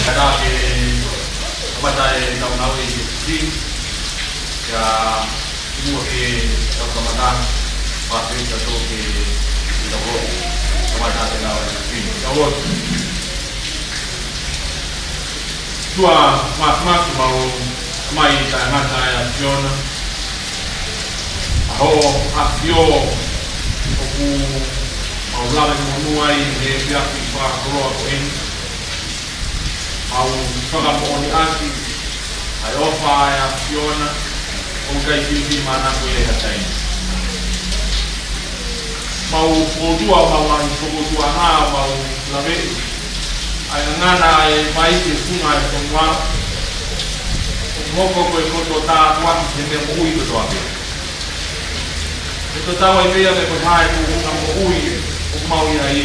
Ada ke kepada tahun-tahun ini ya semua ke Ramadan pasti satu ke tahun kepada tahun ini tahun dua mas mau mai tangan saya Fiona aho akio aku mau lawan menuai di pihak Pak Keluar ini au whakamooni aki ai ofa ai a Fiona o kai whiwhi mana koe e Taimi. Mau pōtua mau ai whokotua ngā mau lawe ai ngana e mai te whunga e whunga o moko koe koto tā tuan te mea mo ui koto ake. E to tawa i mea me koe hae ko hunga mo ui o mau i ai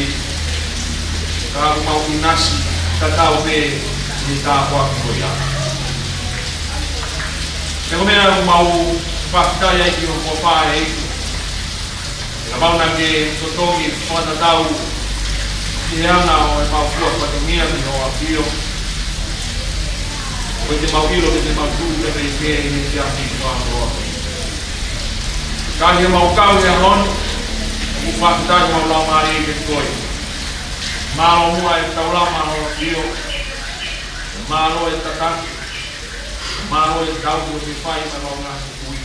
ka ko mau i nasi ka tau me ni tā whaki koe ia. E ko mea mau whakitai ai ki o kua whae eiku. E ka mauna ke totongi whana tau ki ana o e mau kua patumia ni o a pio. O te mau ilo te mau tū e me te e te aki ki whāroa. Ka he mau kau e alon, o whakitai mau lau maari e ke koe. Mālo mua e taurama o a pio. Mālo e tataki, mālo e tautu e te whai mana o ngā kukui.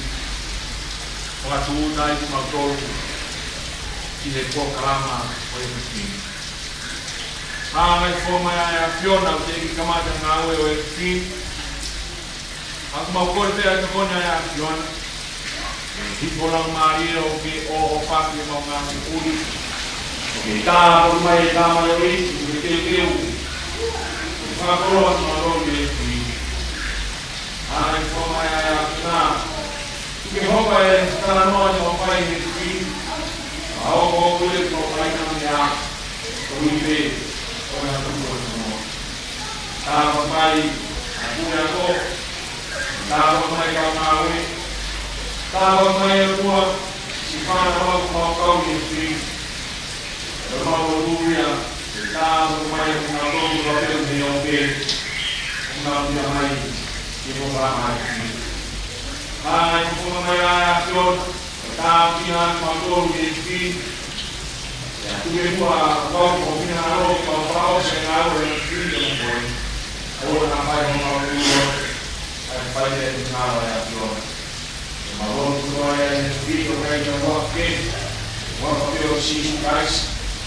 O a tūtai ki mau tōru ki he Polokalama o e Fakafaiako. Ngai whomai ai a Fiona o te eki kamata ngā ue o e Fakafaiako. Aku mau kore pēr ka kone ai a Fiona. Hipolang maria o ke o whaki e mau ngā kukui. Tā o mai e tā mai o e, o te keu. Whakakoroa ki marori e kui. Ai whomai ai a Fiona. Ke hoka e tana noa ni whapai e kui. A oko o kule ki whapai na mea. O ipe, o ngā tuku o te noa. Tā whapai a kune a ko. Tā whapai ka ngā ue. Tā whapai a kua. Si whana hoa ku mau kau ni e kui. E mau o ruria. Tā whapai a kuna rongu o pēr me o pēr. Kuna rongu mai. Ki Polokalama e kui. Ai kukuna mai ai a Fiona. Tā pina ki mau toru e kui. Tuke mua wau ko pina aro ki mau whao se ngā ue e kui o moi. Ora nā whai o mau uro. Ai whai e te ngāwa e a Fiona. E mau rongu kua e a kui o kai ka wake. Waka pio si kais.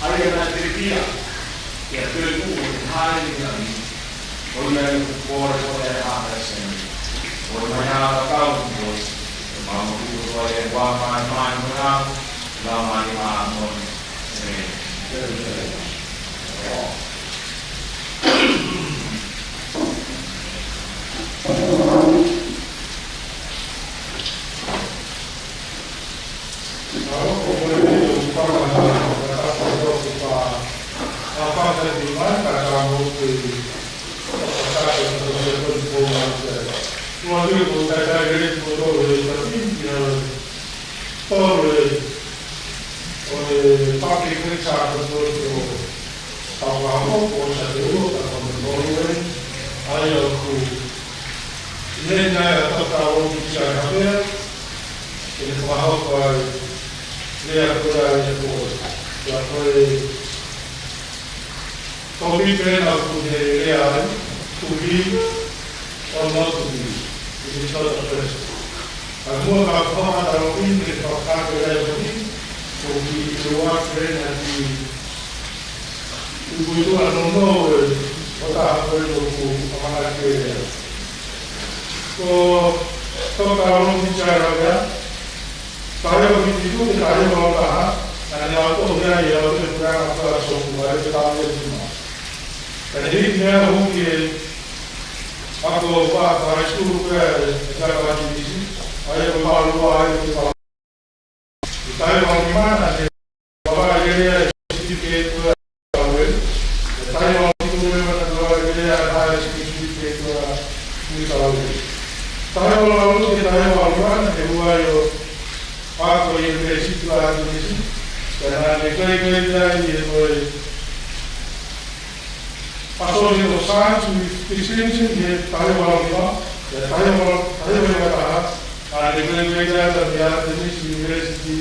Ai e nā te pia. Ke a tūku o te hae ni a mi. O ia i ku kore o e a hata e senu. O mai hāta kau ku moi. E mau kuku o e wāpai mai mo ngau. La mai mā moni. Passou de los anos, me distingue de Taiwan, I graduated at the Artemis University.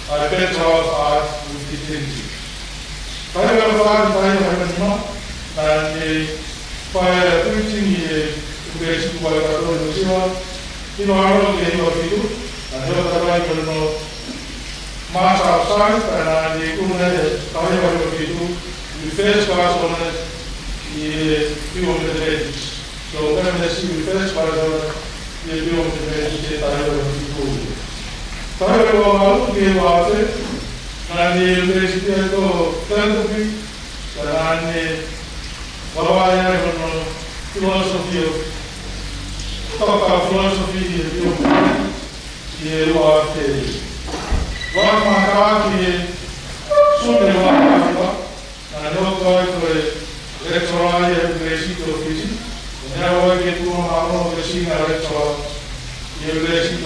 I Bachelor of Arts with distinction. Bachelor of Arts in Taiwan, and by preaching University of in Arnold, and the Master of Science, and the Taiwan the first class honors the Human Genetics. So when they see the first class honors, the Human Genetics Taiwan gave out and the University of Philanthropy, and the philosophy of Doctor Philosophy of What my soon and no going for a lecturer university of physics. And now I get to a senior lecturer university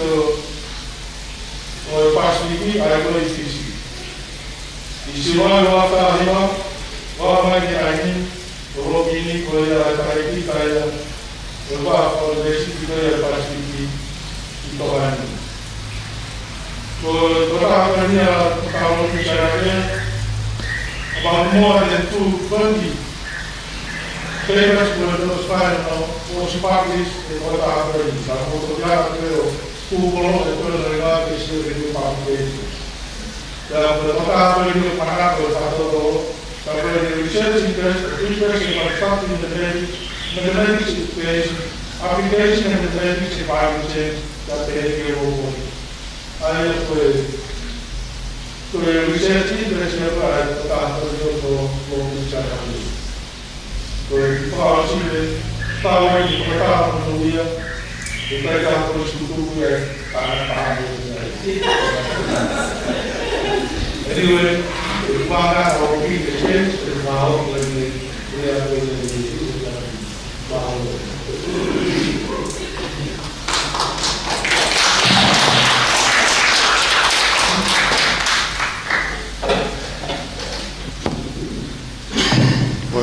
or passivity, I go in physics. If you want to have a what might I mean, the Robini, or the Taimi, the for the university of passivity, so, what happened here, about more than 220 papers were those was published in what happened in the photography school and the publications. What happened in the research interest in something in the mathematics equation, application and mathematics in biology that they gave over. I have to research interest in the anyway,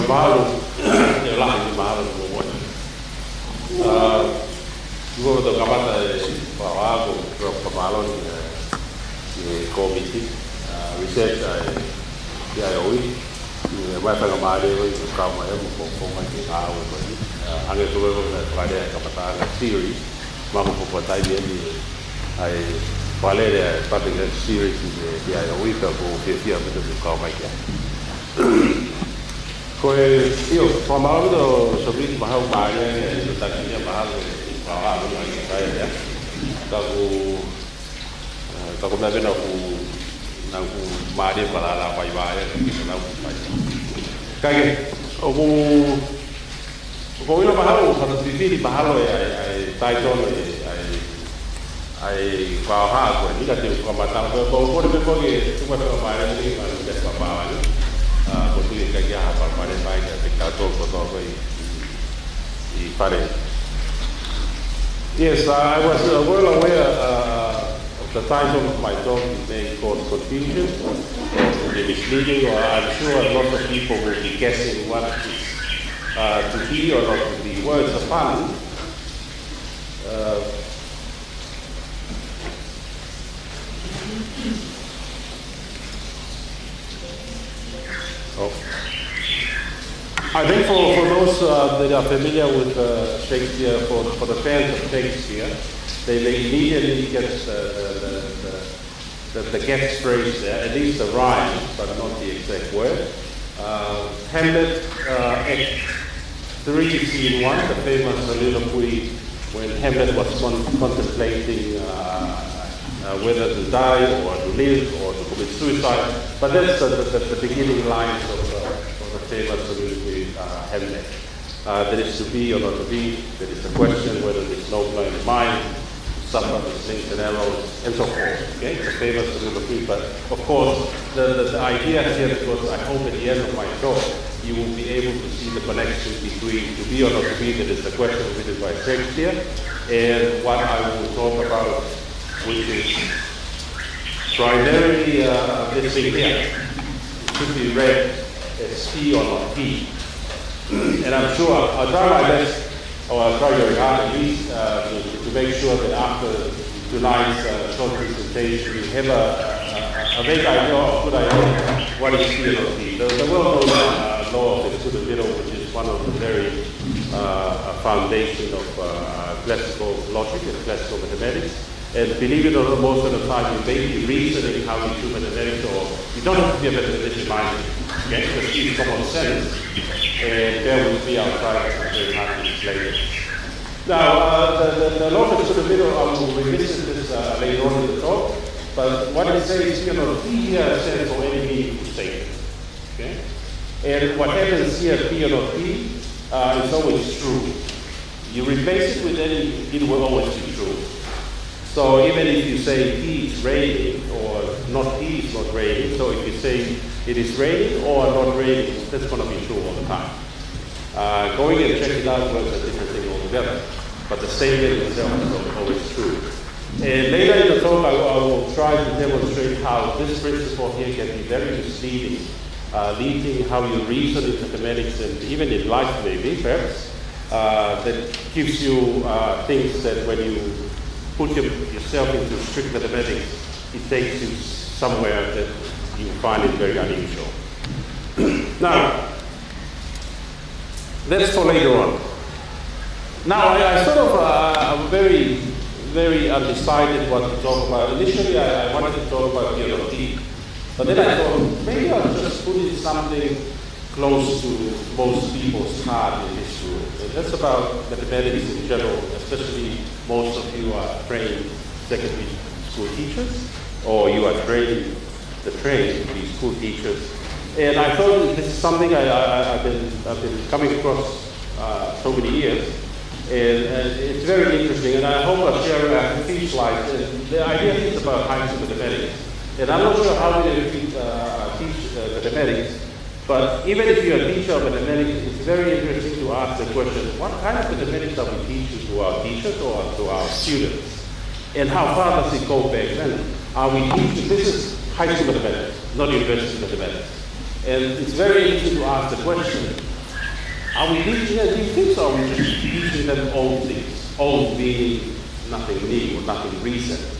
Mahalo, e lahi mahalo no mo. Luego do kamata Pawago pro pamalo ni committee research Tioe ni mai fa ngamare o ka mo e mo ko mai ki a o ni ane to lo na pare kamata series ma ko po Taimi ni ai Valeria parte del series di Tioe ka ko fia me ka mai ki io pamalo do sobri mahau mare do takia mahalo para mai kai ta ko na bena ku na ku mare para la pai vai na ku pai kai o ilo mahalo para vivere mahalo ai tai tono ai pa ha ko ni ka te ko mata ko ke tu ma mare ni ma ni ka pa porque que ya para pare mai que todo y pare. Yes, I was well aware of the title of my talk today called Confusion or the Misleading, or I'm sure a lot of people will be guessing what it is to be or not to be. Words are fun. I think for those that are familiar with Shakespeare, for the fans of Shakespeare, they immediately get the guest phrase there, at least the rhyme, but not the exact word. Hamlet, Act 3, Scene 1, the famous soliloquy when Hamlet was contemplating whether to die or to live or to commit suicide. But that's the beginning lines of the famous soliloquy Hamlet. There is to be or not to be. There is the question whether there is no blind mind, suffer the slings and arrows, and so forth. Okay, it's a famous soliloquy. But of course, the idea here, because I hope at the end of my talk you will be able to see the connection between to be or not to be. That is the question written by Shakespeare, and what I will talk about, which is primarily this thing here should be read as P or not P. And I'm sure I'll try my best, or I'll try very hard at least, to make sure that after tonight's short presentation you have a vague idea or a good idea what is P or not P. The well-known law of the to the middle, which is one of the very foundation of classical logic and classical mathematics. And believe it or not, most of the time you may be reasoning how you do mathematics, or you don't have to be a mathematician minded. Okay, just use common sense. And bear with me, I'll try very hard to explain it. Now, the law to the middle, I will revisit this later on in the talk. But what it says here, P here stands for any meaningful statement. Okay? And what happens here, P or not P, is always true. You replace it with any, it will always be true. So even if you say P is raining or not P is not raining, so if you say it is raining or not raining, that's going to be true all the time. Going and checking it out was a different thing altogether. But the statement itself is always true. And later in the talk, I will try to demonstrate how this principle here can be very misleading, leading how you reason in mathematics and even in life maybe, perhaps, that gives you things that when you put yourself into strict mathematics, it takes you somewhere that you find it very unusual. Now, that's for later on. Now, I sort of, I'm very undecided what to talk about. Initially, I wanted to talk about P, but then I thought, maybe I'll just put in something close to most people's heart in this room. And that's about mathematics in general, especially most of you are trained secondary school teachers, or you are trained to be school teachers. And I thought this is something I've been coming across so many years. And it's very interesting, and I hope I'll share a few slides. And the idea is about high school mathematics. And I'm not sure how many of you teach mathematics, but even if you're a teacher of mathematics, it's very interesting to ask the question, what kind of mathematics are we teaching to our teachers or to our students? And how far does it go back then? Are we teaching, this is high school mathematics, not university mathematics. And it's very interesting to ask the question, are we teaching them these things, or are we just teaching them old things? Old being nothing new, nothing recent.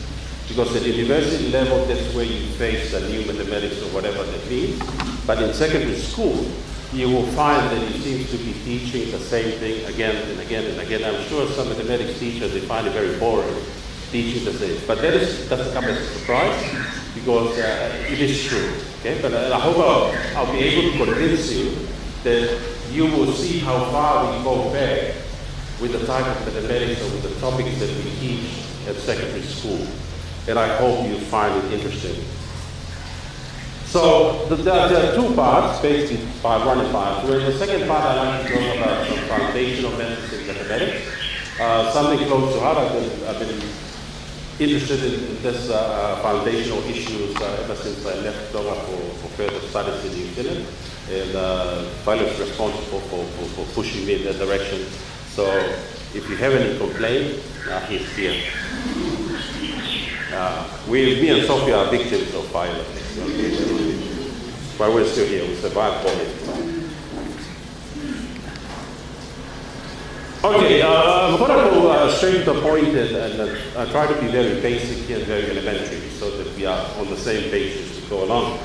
Because at the university level, that's where you face the new mathematics or whatever that means. But in secondary school, you will find that you seem to be teaching the same thing again and again and again. I'm sure some mathematics teachers, they find it very boring teaching the same. But that doesn't come as a surprise, because it is true. Okay? But I hope I'll be able to convince you that you will see how far we go back with the type of mathematics or with the topics that we teach at secondary school. And I hope you find it interesting. So there are two parts, basically part 1 and part 2. In the second part, I'd like to talk about some foundational methods in mathematics. Something close to heart. I've been interested in this foundational issues ever since I left Tonga for further studies in New Zealand. And Violet is responsible for pushing me in that direction. So if you have any complaint, he's here. Me and Sophia are victims of Violet. But we're still here. We survived COVID. Okay, I'm going to go straight to the point and try to be very basic here and very elementary so that we are on the same page as we go along.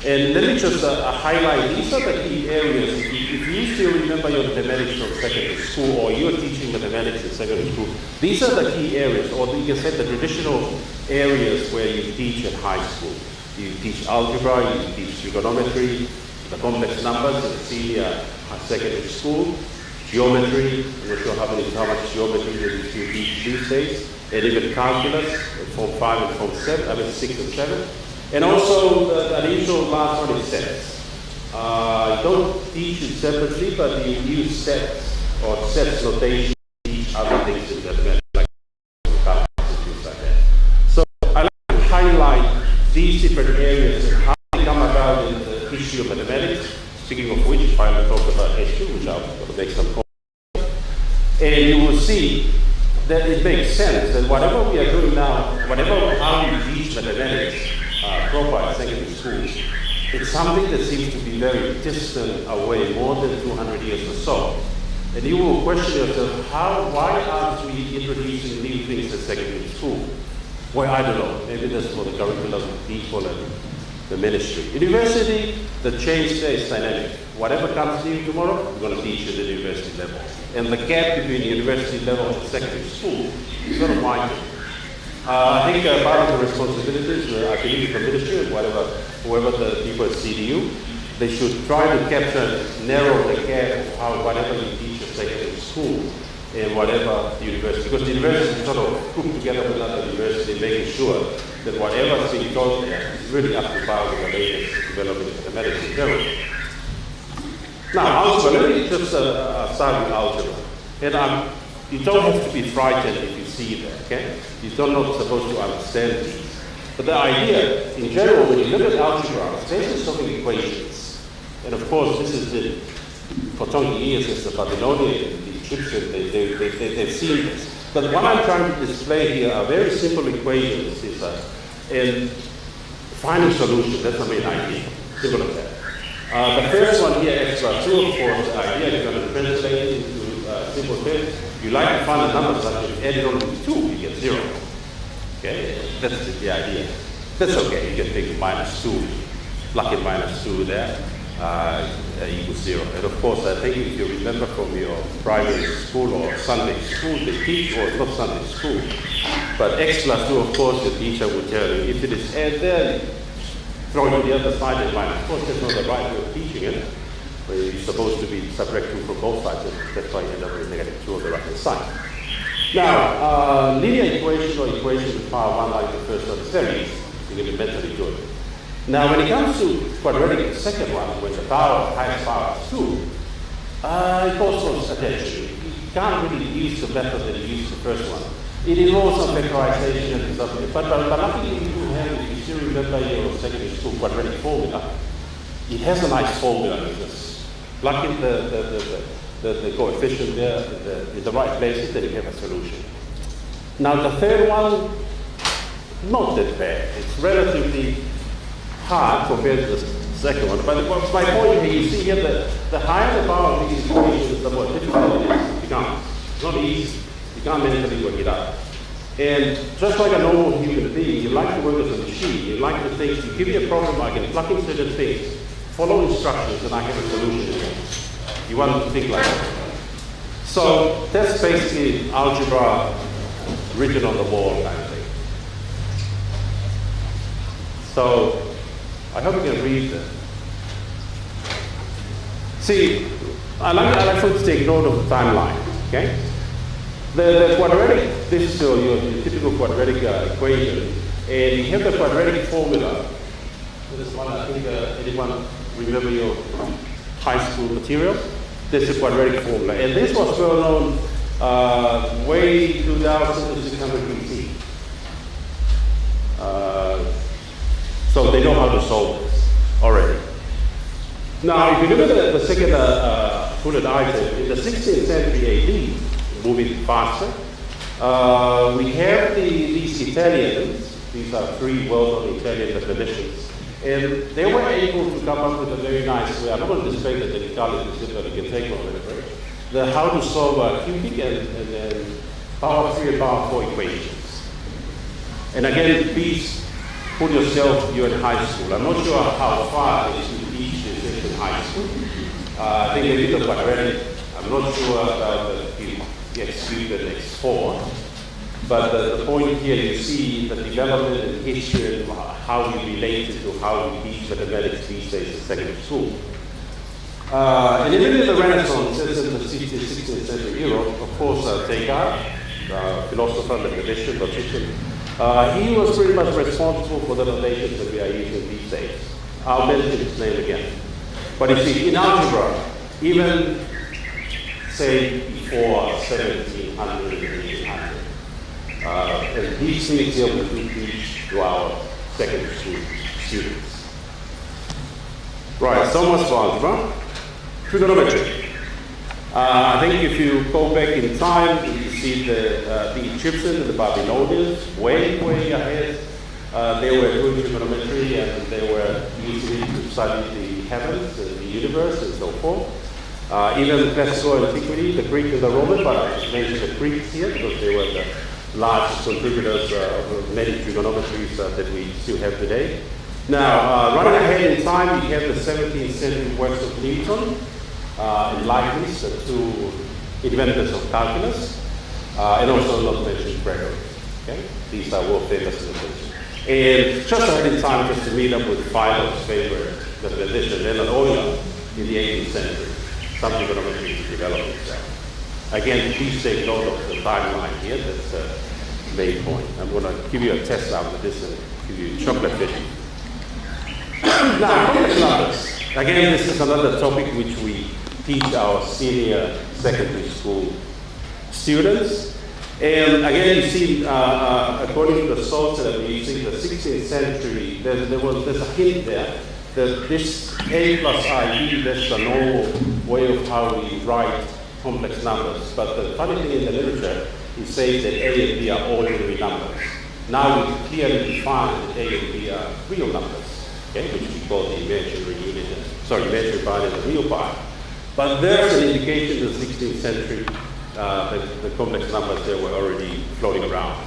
And let me just highlight, these are the key areas. If you still remember your mathematics from secondary school, or you're teaching mathematics in secondary school, these are the key areas, or you can say the traditional areas where you teach in high school. You teach algebra, you teach trigonometry, the complex numbers in senior secondary school, geometry, I'm not sure how much geometry that you teach these days, and even calculus, Form 5 and Form 7, 6 and 7. And also, the usual last one is sets. Don't teach it separately, but you use sets or sets notation to teach other things in mathematics, like calculus and things like that. So I like to highlight these different areas and how they come about in the history of mathematics. Speaking of which, I will talk about history, which I'm going to make some comments. And you will see that it makes sense that whatever we are doing now, how we teach mathematics, proper secondary schools, it's something that seems to be very distant away, more than 200 years or so. And you will question yourself, why aren't we introducing new things at secondary school? Well, I don't know. Maybe that's for the curriculum people and the ministry. University, the change there is dynamic. Whatever comes new tomorrow, we're going to teach at the university level. And the gap between the university level and secondary school is going to widen. I think part of the responsibilities, I believe the ministry, whoever the people at CDU, they should try to capture, narrow the gap of how whatever you teach at secondary school and whatever the university, because the university is sort of grouped together with another university, making sure that whatever is being taught there is really up to par with the latest development in mathematics in general. Now, algebra, let me just start with algebra. And you don't have to be frightened if you see that, okay? You're not supposed to understand these. But the idea, in general, when you look at algebra, it's based on equations. And of course, this is for Tonga years, it's the Babylonian, the Egyptian, they've seen this. But what I'm trying to display here are very simple equations, and finding solutions, that's the main idea, simple as that. The first one here, x plus 2, of course, the idea is going to translate it into simple terms. You like to find a number such as add it on to 2, you get 0. Okay, that's the idea. That's okay, you can take minus 2, plug in minus 2 there, equals 0. And of course, I think if you remember from your primary school or Sunday school, they teach, or not Sunday school, but x plus 2, of course, the teacher will tell you, if it is add there, throw it to the other side and minus. Of course, that's not the right way of teaching it. Where you're supposed to be subtract 2 from both sides, and that's why you end up with negative 2 on the right hand side. Now, linear equation or equation with power 1 like the first one is very easy. You can mentally do it. Now, when it comes to quadratic, the second one, when the highest power is 2, it calls for attention. You can't really use the method that you used the first one. It involves some vectorization and stuff, but luckily you do have, if you still remember your secondary school quadratic formula, it has a nice formula. You just plug in the coefficient there in the right places, then you have a solution. Now the third one, not that bad. It's relatively hard compared to the second one. But my point here, you see here that the higher the power of these equations, the more difficult it is to become. It's not easy. You can't mentally work it out. And just like a normal human being, you like to work as a machine. You like to think, you give me a problem, I can plug in certain things, follow instructions, and I have a solution. You want to think like that. So that's basically algebra written on the wall kind of thing. So I hope you can read that. See, I like folks to take note of the timeline, okay? The quadratic, this is your typical quadratic equation, and you have the quadratic formula. This one, I think, anyone remember your high school material? This is a quadratic formula, and this was well known way 2600 BC. So they know how to solve this already. Now, if you look at the second bullet item, in the 16th century AD, moving faster, we have these Italians, these are 3 well-known Italian mathematicians, and they were able to come up with a very nice way. I'm not going to display that in Italian, but you can take one of it, right? How to solve cubic and then power 3 and power 4 equations. And again, please put yourself, you're in high school. I'm not sure how far they should teach this in high school. I think they did the quadratic. I'm not sure about the X3 and X4. But the point here, you see the development and history and how we relate it to how we teach mathematics these days in secondary school. And even in the Renaissance, as in the 16th century Europe, of course, Descartes, philosopher, mathematician, logician, he was pretty much responsible for the notations that we are using these days. I'll mention his name again. But you see, in algebra, even, say, before 1700 and 1800, and these things here we do teach to our secondary school students. Right, so much for algebra. Trigonometry. I think if you go back in time, you see the Egyptians and the Babylonians way ahead. They were doing trigonometry and they were using it to study the heavens, the universe, and so forth. Even classical antiquity, the Greek and the Roman, but I just mentioned the Greeks here because they were the largest contributors of many trigonometries that we still have today. Now, running ahead in time, we have the 17th century works of Newton and Leibniz, the two inventors of calculus, and also not mentioned Gregory. Okay? These are world famous inventors. And just ahead in time, just to meet up with Philo's favorite mathematician, Leonard Euler, in the 18th century. Some trigonometry is developing itself. Again, please take note of the timeline here. That's the main point. I'm going to give you a test after this and give you chocolate fishing. Now, complex numbers. Again, this is another topic which we teach our senior secondary school students. And again, you see, according to the sources that we're using, the 16th century, there's a hint there that this A plus IB, that's the normal way of how we write complex numbers. But the funny thing in the literature, it says that A and B are ordinary numbers. Now we clearly define that A and B are real numbers, okay, which we call the imaginary unit, imaginary part and the real part. But there's an indication in the 16th century the complex numbers there were already floating around.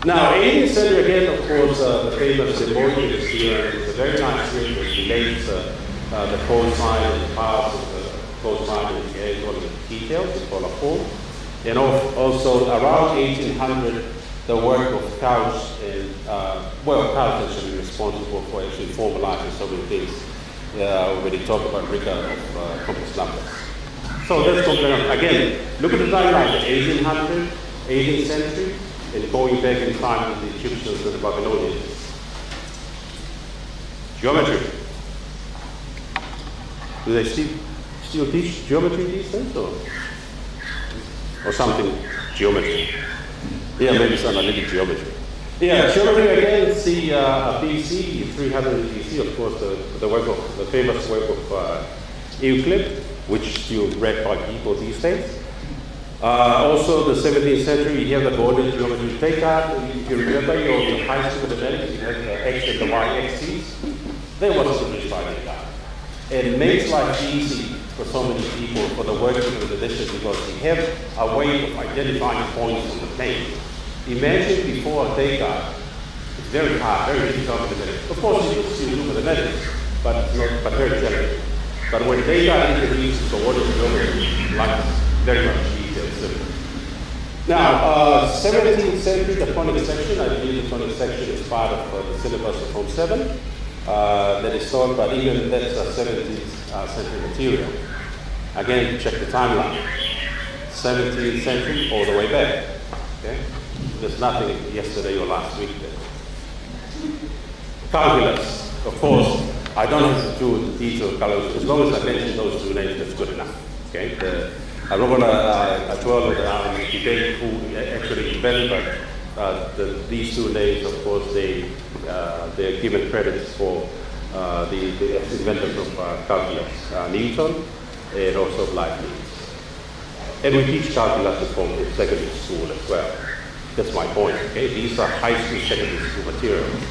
Now, 18th century again, of course, the famous Symbolius theorem is a very nice theorem that relates the cosine and the powers of the cosine and the all the details in polar form. And also around 1800, the work of Cauchy and Cauchy is actually responsible for actually formalizing so many things when they talk about rigor of complex numbers. So that's complex. Again, look at the timeline, the 1800, 18th century, and going back in time to the Egyptians and the Babylonians. Geometry. Do they still teach geometry these days, or something geometry? Yeah, maybe some analytic geometry. Yeah, geometry again. See BC, 300 BC, of course, the famous work of Euclid, which is still read by people these days. Also, the 17th century, you have the coordinate geometry. Take out, if you remember your high school mathematics, you have the x and the y axes. They wasn't finished by Descartes. It makes life easy for so many people for the working with the dishes because you have a way of identifying points on the plane. Imagine before Descartes, it's very hard, very difficult mathematics. Of course, you can still do mathematics, but very challenging. But when Descartes introduces coordinate geometry, like very much easier and simple. Now, 17th century, the conic section, I believe the conic section is part of the syllabus of Form 7. That is taught, but even that's a 17th century material. Again, check the timeline. 17th century all the way back. Okay? There's nothing yesterday or last week there. Calculus, of course, I don't have to do the detail of calculus. As long as I mention those two names, that's good enough. Okay? I'm not going to dwell on the debate who actually invented, but these two names, of course, they're given credits for the inventors of calculus, Newton and also Leibniz. And we teach calculus in secondary school as well. That's my point, okay? These are high school, secondary school materials.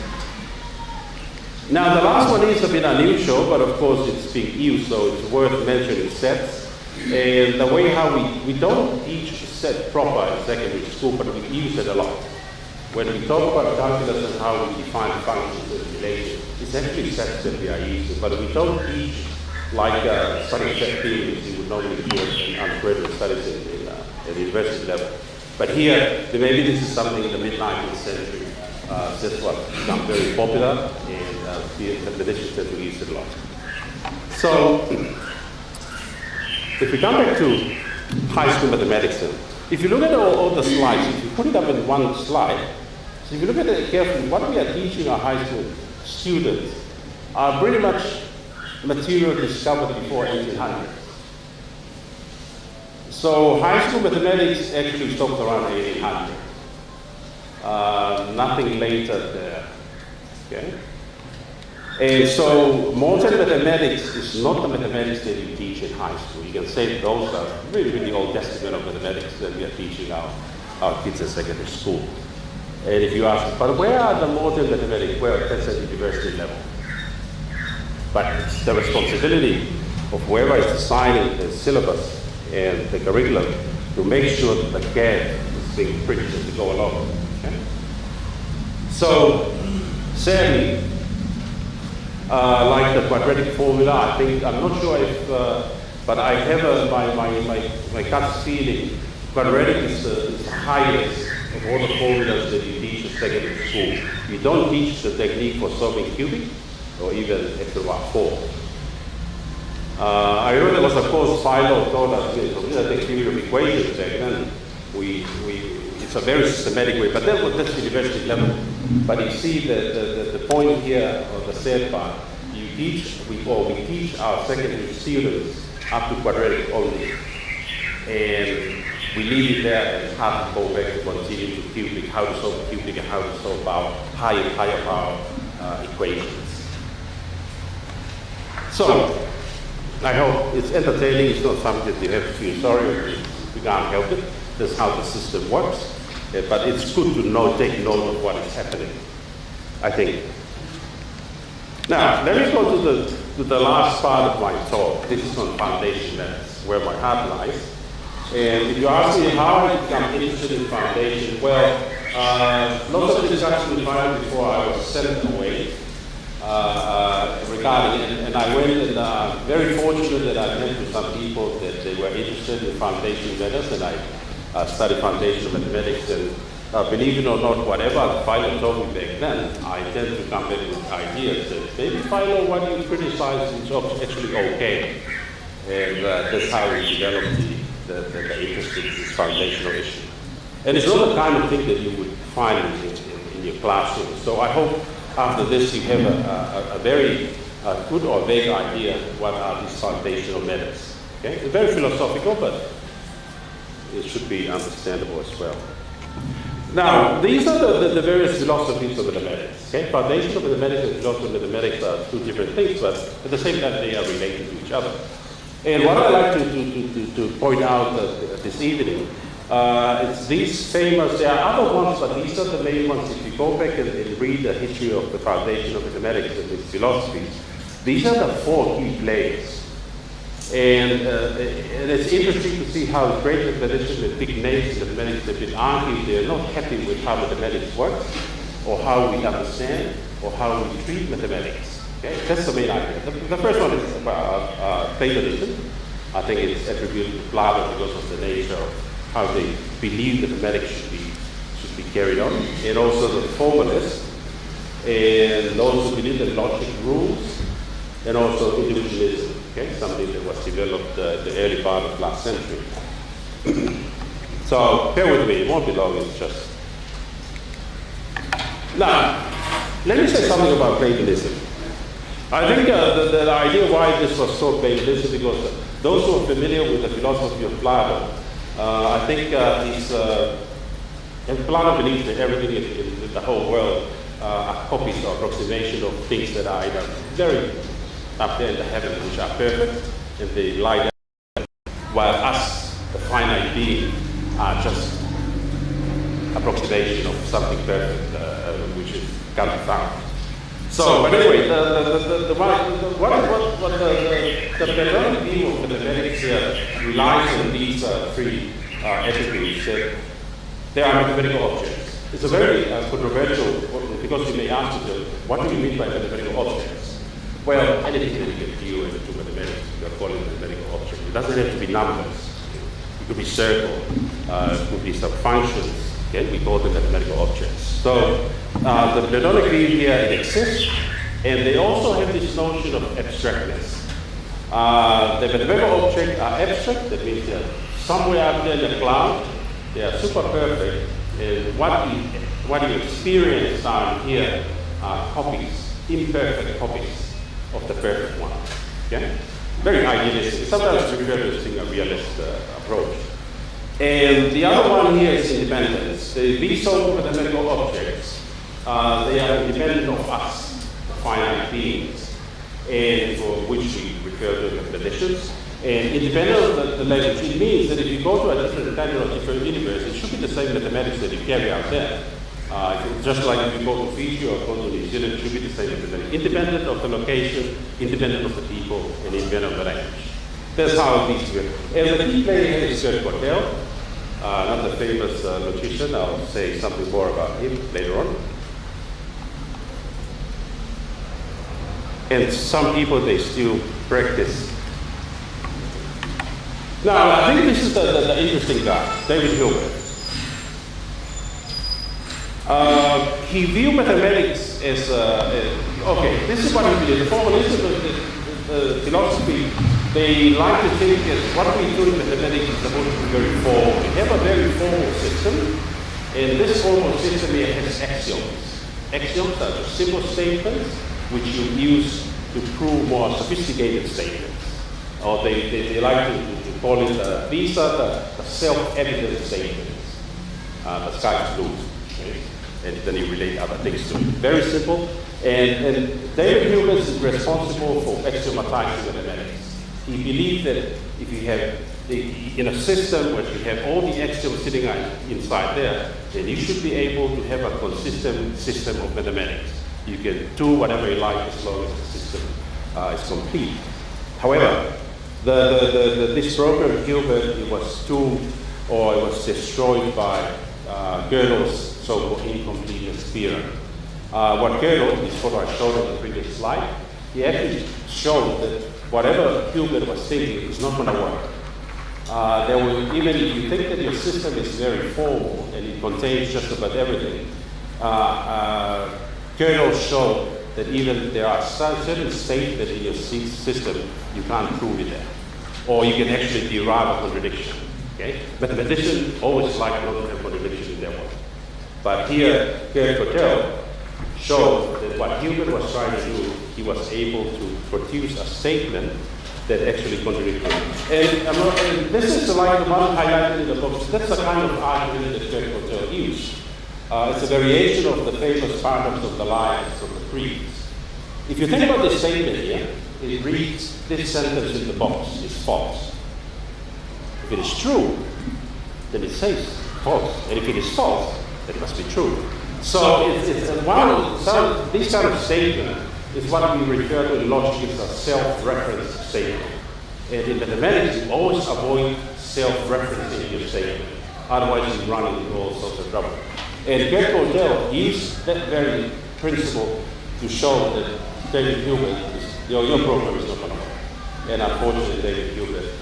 Now, the last one is a bit unusual, but of course it's being used, so it's worth mentioning sets. And the way how we don't teach set proper in secondary school, but we use it a lot. When we talk about calculus and how we define functions and relations, it's actually sets that we are using, but we don't teach like studying set theories you would normally do in undergraduate studies at the university level. But here, maybe this is something in the mid-19th century. That's what become very popular, and the mathematicians tend to use it a lot. So, if we come back to high school mathematics then, if you look at all the slides, if you put it up in one slide, so if you look at it carefully, what we are teaching our high school students are pretty much material discovered before 1800. So high school mathematics actually stopped around 1800. Nothing later there. Okay? And so modern mathematics is not the mathematics that you teach in high school. You can say those are really, really old testament of mathematics that we are teaching our kids in secondary school. And if you ask, but where are the modern mathematics? Well, that's at university level. But it's the responsibility of whoever is designing the syllabus and the curriculum to make sure that the gap is being bridged as we go along. Okay? So, sadly, like the quadratic formula, I think, I'm not sure if, but I have my gut feeling, quadratic is the highest of all the formulas that you teach in secondary school. You don't teach the technique for solving cubic or even x⁴. I remember there was a course Philo taught us the theory of equations back then. It's a very systematic way, but that's university level. But you see the point here, or the third part, we teach our secondary students up to quadratic only. And we leave it there and have to go back to continue to cubic, how to solve cubic and how to solve our higher power equations. So, I hope it's entertaining. It's not something that you have to feel sorry for. We can't help it. That's how the system works. But it's good to take note of what is happening, I think. Now, let me go to the last part of my talk. This is on foundation. That's where my heart lies. And if you ask me how I become interested in foundation, well, lots of discussion with Ryan before I was sent away regarding it. And I went and very fortunate that I met with some people that they were interested in foundation matters, and I studied foundational mathematics. And believe it or not, whatever Philo told me back then, I tend to come back with ideas that maybe Philo, what you criticize in jobs is actually okay. And that's how we developed the interest in this foundational issue. And it's not the kind of thing that you would find in your classroom. So I hope after this you have a very good or vague idea what are these foundational matters. Okay? It's very philosophical, but it should be understandable as well. Now, these are the various philosophies of mathematics. Okay? Foundation of mathematics and philosophy of mathematics are two different things, but at the same time they are related to each other. And what I'd like to point out this evening, it's these famous, there are other ones, but these are the main ones. If you go back and read the history of the foundation of mathematics and its philosophies, these are the four key players. And it's interesting to see how great mathematicians and big names in mathematics have been arguing they're not happy with how mathematics works, or how we understand, or how we treat mathematics. Okay? That's the main idea. The first one is about Platonism. I think it's attributed to Plato because of the nature of how they believe mathematics should be carried on, and also the formalists, and those who believe in logic rules, and also individualism. Okay? Something that was developed the early part of last century. So bear with me, it won't be long, it's just. Now, let me say something about Platonism. I think the idea why this was so Platonism is because those who are familiar with the philosophy of Plato, I think and Plato believes that everything in the whole world are copies or approximation of things that are either very up there in the heavens, which are perfect, and they lie there, while us, the finite being, are just approximation of something perfect, which is can't be found. So, but anyway, the Platonic view of mathematics relies on these three attributes. They are mathematical objects. It's a very controversial, because you may ask yourself, what do you mean by mathematical objects? Well, anything that you can view into mathematics, you are calling a mathematical object. It doesn't have to be numbers. It could be circle, it could be some functions. Okay? We call them mathematical objects. So the Platonic view here, it exists, and they also have this notion of abstractness. The mathematical objects are abstract, that means they're somewhere out there in the cloud, they are super perfect, and what you experience down here are copies, imperfect copies of the perfect one. Okay? Very idealistic. Sometimes we refer to this thing a realist approach. And the other one here is independence. These so-called mathematical objects, they are independent of us, the finite beings, and for which we refer to as mathematicians. And independent of the language, it means that if you go to a different planet or different universe, it should be the same mathematics that you carry out there. Just like if you go to Fiji or go to New Zealand, it should be the same methodology. Independent of the location, independent of the people, and independent of the language. That's how it needs to be. And the key player here is Gert Cortel, another famous logician. I'll say something more about him later on. And some people, they still practice. Now, I think this is the interesting guy, David Hilbert. He viewed mathematics as, okay, this is what he did. The formalism of the philosophy, they like to think that what we do in mathematics is supposed to be very formal. We have a very formal system, and this formal system here has axioms. Axioms are just simple statements which you use to prove more sophisticated statements. Or they like to call it, these are the self-evident statements. The sky is blue. Okay? And then you relate other things to it. Very simple. And David Hilbert is responsible for axiomatizing mathematics. He believed that if you have, in a system where you have all the axioms sitting inside there, then you should be able to have a consistent system of mathematics. You can do whatever you like as long as the system is complete. However, this program, Hilbert, it was doomed or it was destroyed by Gödel's so-called incompleteness theorem. What Gödel, is what I showed on the previous slide, he actually showed that whatever Hilbert was thinking is not going to work. Even if you think that your system is very formal and it contains just about everything, Gödel showed that even there are certain statements in your system you can't prove it there, or you can actually derive a contradiction. Okay? Mathematicians always like not to have contradiction in their work. But here, Gert Cortel showed that what Hilbert was trying to do, he was able to produce a statement that actually contradicted. And this is like the one highlighted in the book. That's the kind of argument that Gert Cortel used. It's a variation of the famous paradox of the lions of the creeds. If you think about this statement here, it reads, this sentence in the box is false. If it is true, then it says false. And if it is false, then it must be true. So this kind of statement is what we refer to in logic as a self-reference statement. And in mathematics, you always avoid self-referencing your statement. Otherwise, you run into all sorts of trouble. And Gert Cortel used that very principle to show that David Hilbert, your program is not going to work. And unfortunately, David Hilbert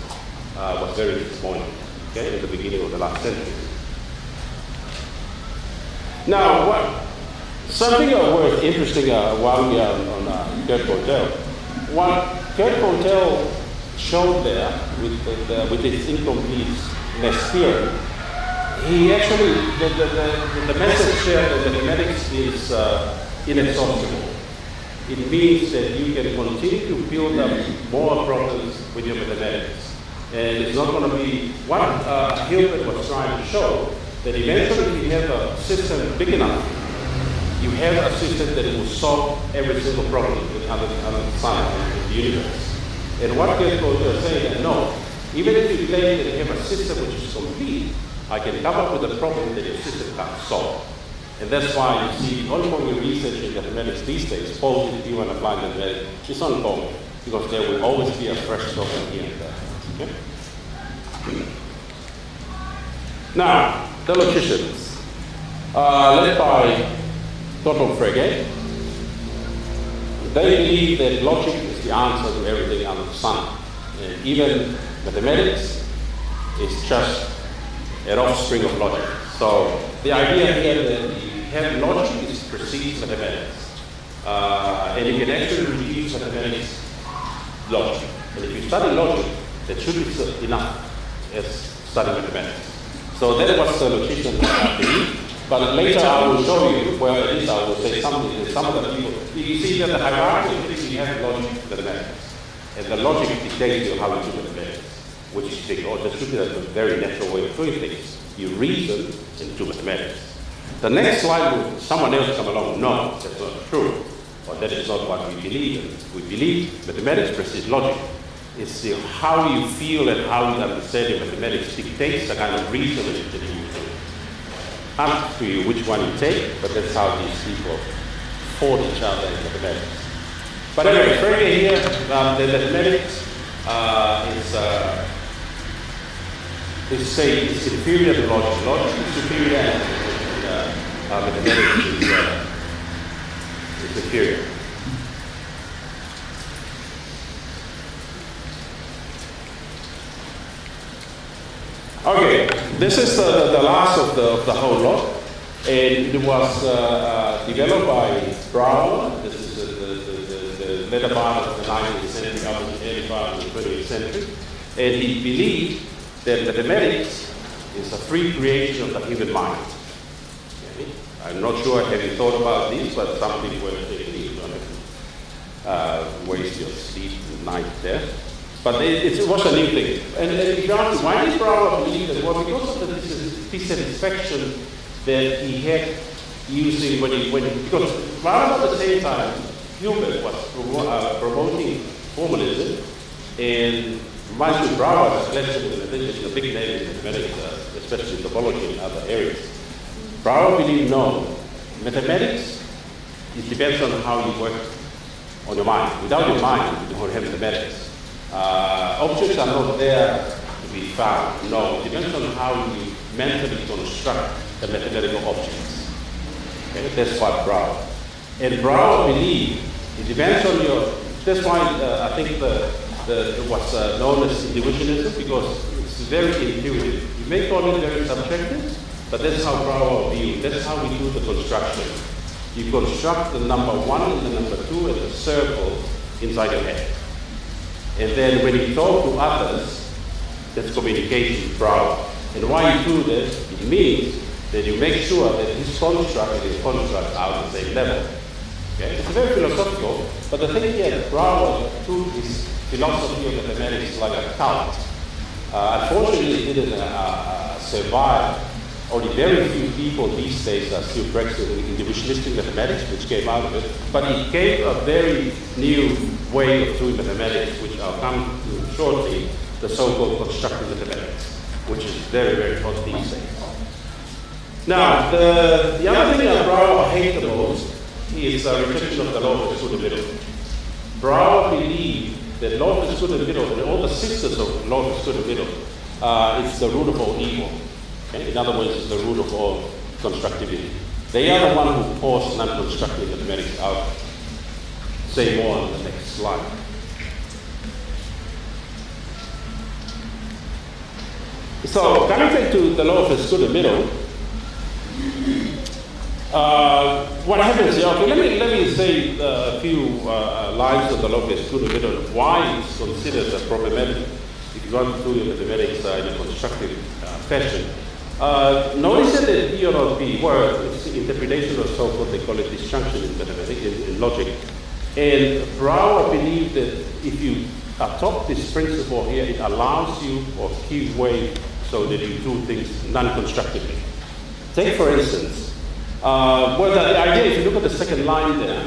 was very disappointed, okay, at the beginning of the last century. Now, something worth interesting while we are on Gert Cortel, what Gert Cortel showed there with his incompleteness theory, he actually, the message there that mathematics is inexhaustible. It means that you can continue to build up more problems with your mathematics. And it's not going to be what Hilbert was trying to show, that eventually if you have a system big enough, you have a system that will solve every single problem under science in the universe. And what Gert Cortel is saying that no, even if you claim that you have a system which is complete, I can come up with a problem that your system can't solve. And that's why you see, only when we research in mathematics these days, positive view and applied mathematics, it's ongoing, because there will always be a fresh problem here and there. Okay? Now, the logicians, led by Dr. Frege, they believe that logic is the answer to everything under the sun. And even mathematics is just an offspring of logic. So the idea here that you have logic is precedes mathematics. And you can actually reduce mathematics logic. And if you study logic, that should be enough as studying mathematics. So that was the logician belief. But later I will show you where it is. I will say something that some of the people, you see that the hierarchy of things, you have logic and mathematics. And the logic dictates you how you do mathematics, which is big. Or there should be a very natural way of doing things. You reason and do mathematics. The next slide will someone else come along. No, that's not true. Or that is not what we believe in. We believe mathematics precedes logic. It's how you feel and how you understand in mathematics dictates the kind of reasoning that you do. up to you which one you take, but that's how these people fought each other in mathematics. But anyway, Frege here, the mathematics is inferior to logic. Logic is superior and mathematics is inferior. Okay, this is the last of the whole lot, and it was developed by Brouwer. This is the later part of the 19th century, up to the early part of the 20th century, and he believed that mathematics is a free creation of the human mind. Okay? I'm not sure have you thought about this, but some people were thinking waste your sleep night there. But it was a new thing. And if you ask me, why did Brouwer believe that? Well, because of the dissatisfaction that he had using because around at the same time, Hilbert was promoting formalism, and Michael Brouwer was a big name in mathematics, especially in topology and other areas. Brouwer believed, no, mathematics, it depends on how you work on your mind. Without your mind, you don't have mathematics. Objects are not there to be found. No, it depends on how you mentally construct the mathematical objects. Okay? That's what Brouwer. And Brouwer believed it depends on your. That's why I think what's known as individualism, because it's very intuitive. You may call it very subjective, but that's how Brouwer viewed. That's how we do the construction. You construct the number 1 and the number 2 as a circle inside your head. And then when you talk to others, that's communication with Brouwer. And why you do this, it means that you make sure that his construct and his construct are on the same level. Okay? It's very philosophical, but the thing here, Brouwer took his philosophy of mathematics like a cult. Unfortunately, it didn't survive. Only very few people these days are still practicing individualistic mathematics, which came out of it. But it gave a very new way of doing mathematics, which I'll come to shortly, the so-called constructive mathematics, which is very, very hot these days. Now, the other thing that Brouwer hated the most is a rejection of the law of the good and middle. Brouwer believed that law of the good and middle, and all the sisters of law of the good and middle, is the root of all evil. Okay? In other words, it's the root of all constructivity. They are the one who forced non-constructive mathematics out. Say more on the next slide. So, coming back to the law of the good and middle, what happens here? Okay, let me say a few lines of the law of the good and middle. Why it's considered problematic if you want to do your mathematics in a constructive fashion. Notice that the P or P word is interpretation or so-called, they call it disjunction in mathematics, in logic. And Brouwer believed that if you adopt this principle here, it allows you or gives way so that you do things non-constructively. Take for instance, the idea, if you look at the second line there,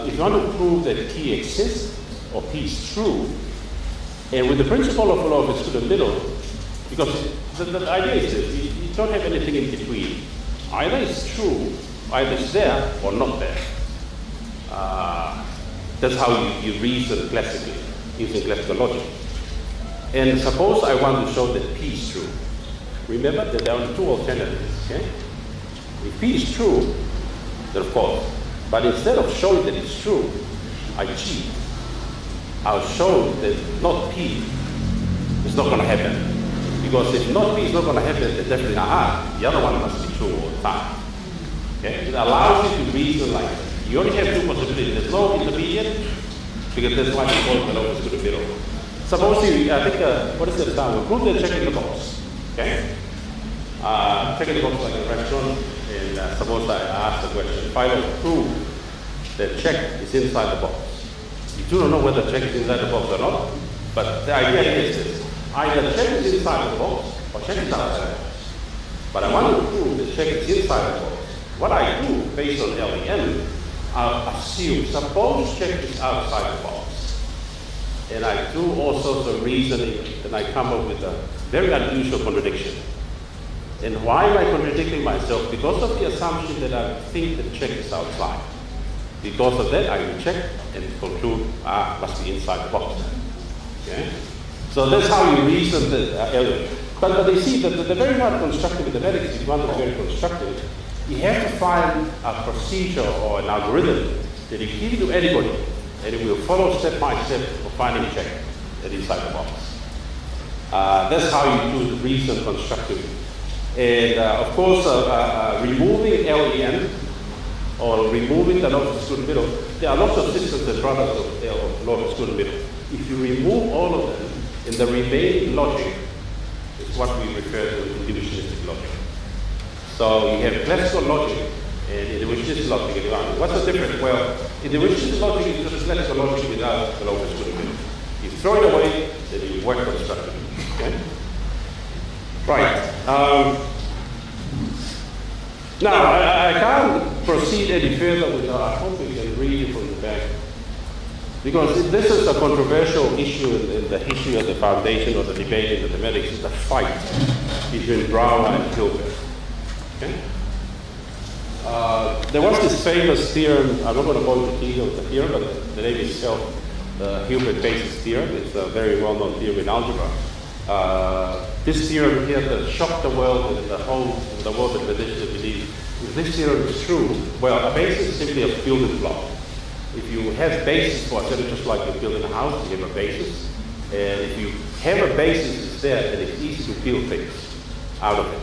if you want to prove that P exists or P is true, and with the principle of law of its good and middle, because the idea is that you don't have anything in between. Either it's true, either it's there or not there. That's how you reason classically, using classical logic. And suppose I want to show that P is true. Remember that there are 2 alternatives, okay? If P is true, then of course. But instead of showing that it's true, I cheat. I'll show that not P is not going to happen. Because if not P is not going to happen, then definitely the other one must be true all the time. Okay? It allows you to reason like that. You only have 2 possibilities. There's no intermediate, because that's why we call it the lowest to the middle. Suppose you, I think, what is the example? Put the check in the box. Okay? Check in the box like a restaurant, and suppose I ask the question, if I don't prove that check is inside the box. You do not know whether check is inside the box or not, but the idea is this. Either check is inside the box or check is outside the box. But I want to prove that check is inside the box. What I do based on LEM, I'll assume, suppose check is outside the box. And I do all sorts of reasoning, and I come up with a very unusual contradiction. And why am I contradicting myself? Because of the assumption that I think the check is outside. Because of that, I will check and conclude, must be inside the box. Okay? So that's how you reason the element. But they see that the very hard constructive mathematics, if one is very constructive, you have to find a procedure or an algorithm that you give to anybody, and it will follow step by step of finding check that inside the box. That's how you do the reason constructively. And of course, removing LEN or removing the locus student middle, there are lots of systems and products of locus student middle. If you remove all of them, in the remaining logic is what we refer to as individualistic logic. So you have classical logic and individualistic logic. What's the difference? Well, individualistic logic is just classical logic without the locus student middle. You throw it away, then you work constructively. Okay? Right. Now, I can't proceed any further without, I hope we can read it from the back. Because this is a controversial issue in the history of the foundation of the debate in mathematics, is the fight between Brouwer and Hilbert. Okay? There was this famous theorem, I'm not going to go into detail of the theorem, but the name itself, the Hilbert basis theorem. It's a very well-known theorem in algebra. This theorem here that shocked the world and the world of mathematicians believe, if this theorem is true, well, a basis is simply a building block. If you have basis for it, just like you're building a house, you have a basis. And if you have a basis it's there, then it's easy to build things out of it.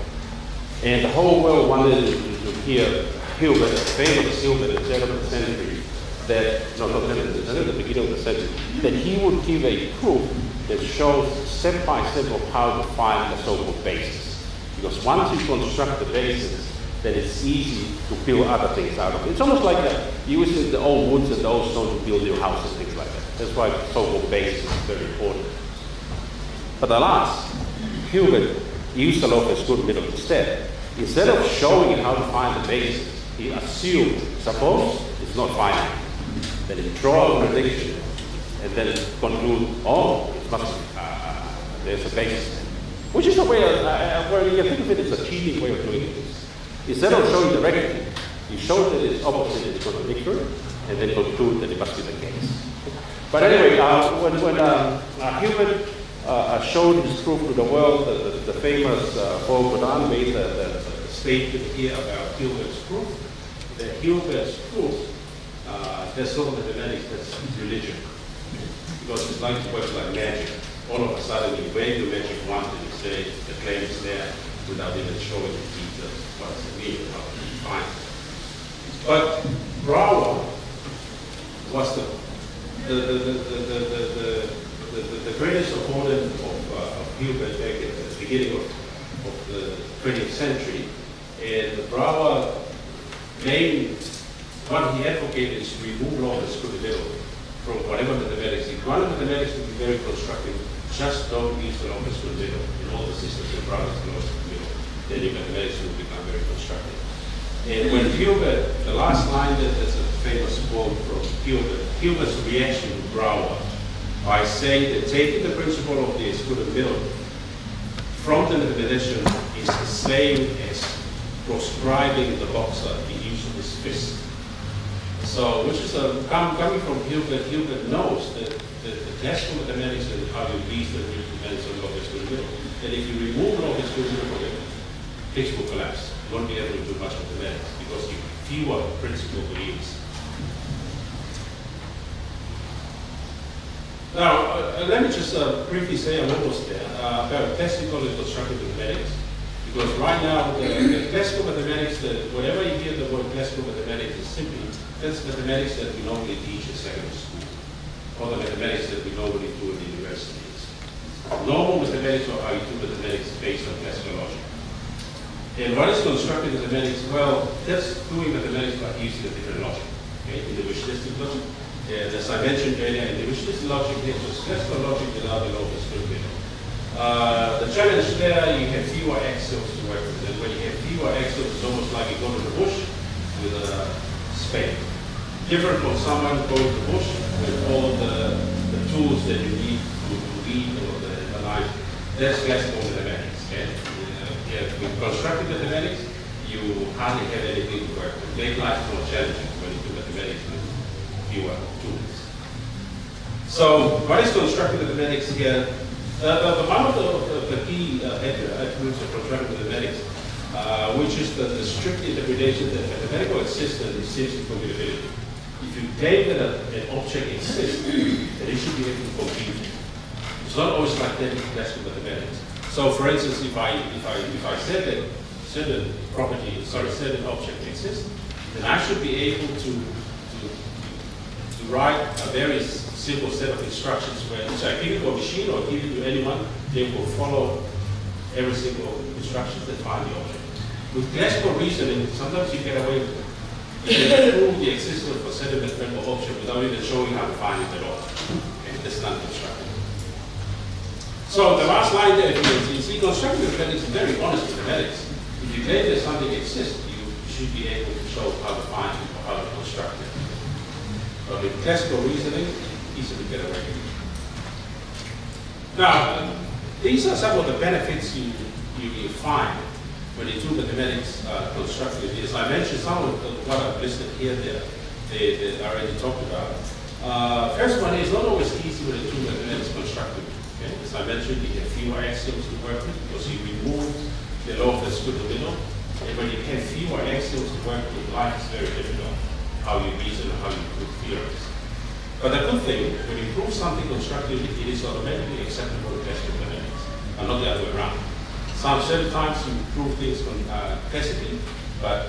And the whole world wanted to hear Hilbert, famous Hilbert in the 7th century, that, at the beginning of the century, that he would give a proof that shows step by step of how to find the so-called basis. Because once you construct the basis, then it's easy to build other things out of it. It's almost like using the old woods and the old stone to build your house and things like that. That's why the so-called basis is very important. But alas, Hilbert used the locus student middle instead. Instead of showing how to find the basis, he assumed, suppose it's not finite. Then he draw a prediction and then conclude, oh, it must be, there's a basis. Which is a way where you think of it as a cheating way of doing things. Instead of showing directly, you show that it's opposite, it's contradictory, and then conclude that it must be the case. But anyway, when Hilbert showed his proof to the world, the famous Polokalama made the statement here about Hilbert's proof, that Hilbert's proof, that's not mathematics, that's religion. Because it's like works like magic. All of a sudden, you wave your magic wand and you say the claim is there without even showing the details. What does it mean? How to define it? But Brouwer was the greatest opponent of Hilbert back at the beginning of the 20th century. And Brouwer what he advocated is to remove locus through the middle from whatever mathematics. If one mathematics to be very constructive, just don't use the locus through the middle in all the systems and products of the locus through the middle. Then your mathematics will become very constructive. And when Hilbert, the last line, there's a famous quote from Hilbert's reaction to Brouwer by saying that taking the principle of the excluded middle from the mathematician is the same as proscribing the boxer the use of his fist. So, which is coming from Hilbert. Hilbert knows that the classical mathematics and how you reason depends on locus through the middle. And if you remove locus through the middle, things will collapse. You won't be able to do much mathematics because you have fewer principal beliefs. Now, let me just briefly say, I'm almost there, about classical and constructive mathematics. Because right now, the classical mathematics, whenever you hear the word classical mathematics, is simply that's mathematics that we normally teach in secondary school, or the mathematics that we normally do in the universities. Normal mathematics, or how you do mathematics, is based on classical logic. And what is constructive mathematics? Well, that's doing mathematics by using a different logic, okay? Individualistic logic. And as I mentioned earlier, individualistic logic is just classical logic without the locus through the middle. The challenge there, you have fewer axioms to work with. And when you have fewer axioms, it's almost like you go to the bush with a spade. Different from someone going to the bush with all the tools that you need to read or the line. That's classical mathematics. Okay? Here we constructive mathematics, you hardly have anything to work with. Make life more challenging when you do mathematics with fewer tools. So what is constructive mathematics here? One of the key attributes of constructive mathematics, which is the strict interpretation that mathematical existence is simply commutability. If you claim that an object exists, then it should be able to compute. It's not always like that in classical mathematics. So, for instance, if I said that certain object exists, then I should be able to write a very simple set of instructions where, so I give it to a machine or give it to anyone, they will follow every single instruction that find the object. With classical reasoning, sometimes you get away with it. You can prove the existence of a certain mathematical object without even showing how to find it at all. And it's not constructive. So the last line there, you see, constructive mathematics is very honest mathematics. If you claim that something exists, you should be able to show how to find it or how to construct it. But with classical reasoning, easy to get away with it. Now, these are some of the benefits you find when you do mathematics constructively. As I mentioned, some of what I've listed here, they already talked about. First one is not always easy when you do mathematics constructively. Okay? As I mentioned, you have fewer axioms to work with because you remove the law of the square middle. And when you have fewer axioms to work with, life is very difficult. How you reason and how you prove theorems. But the good thing, when you prove something constructively, it is automatically acceptable to classical mathematics, and not the other way around. Sometimes you prove things classically, but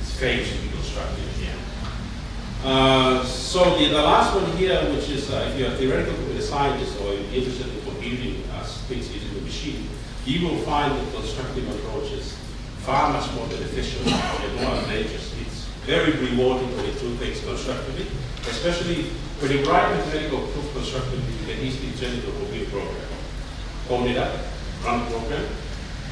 it's fails to be constructive in the end. So the last one here, which is if you're a theoretical computer scientist or you're interested in computing things using the machine, you will find that constructive approaches far much more beneficial and more advantageous. It's very rewarding when you do things constructively, especially when you write mathematical proof constructively, you can easily turn it into a computer program. Code it up, run the program,